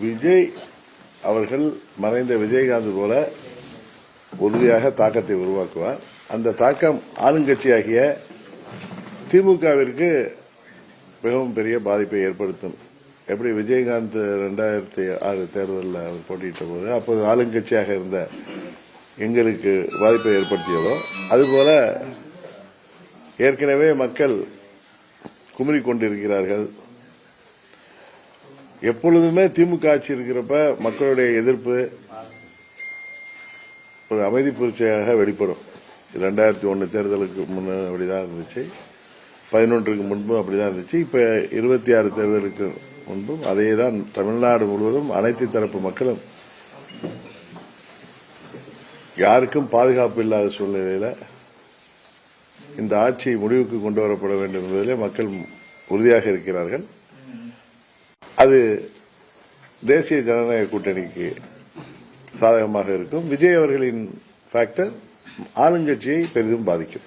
விஜய் அவர்கள் மறைந்த விஜயகாந்த் போல உறுதியாக தாக்கத்தை உருவாக்குவார். அந்த தாக்கம் ஆளுங்கட்சியாகிய திமுகவிற்கு மிகவும் பெரிய பாதிப்பை ஏற்படுத்தும். எப்படி விஜயகாந்த் 2006 தேர்தலில் அவர் போட்டியிட்ட போது அப்போது ஆளுங்கட்சியாக இருந்த எங்களுக்கு பாதிப்பை ஏற்படுத்தியதோ அதுபோல ஏற்கனவே மக்கள் குமுறிக் கொண்டிருக்கிறார்கள். எப்பொழுதுமே திமுக ஆட்சி இருக்கிறப்ப மக்களுடைய எதிர்ப்பு ஒரு அமைதி புரட்சியாக வெளிப்படும். 2001 தேர்தலுக்கு முன்ன அப்படிதான் இருந்துச்சு, 11க்கு முன்பும் அப்படிதான் இருந்துச்சு, இப்ப 26 தேர்தலுக்கு முன்பும் அதேதான். தமிழ்நாடு முழுவதும் அனைத்து தரப்பு மக்களும் யாருக்கும் பாதுகாப்பு இல்லாத சூழ்நிலையில இந்த ஆட்சி முடிவுக்கு கொண்டு வரப்பட வேண்டும் என்பதிலே மக்கள் உறுதியாக இருக்கிறார்கள். அது தேசிய ஜனநாயக கூட்டணிக்கு சாதகமாக இருக்கும். விஜய் அவர்களின் ஃபேக்டர் ஆளுங்கட்சியை பெரிதும் பாதிக்கும்.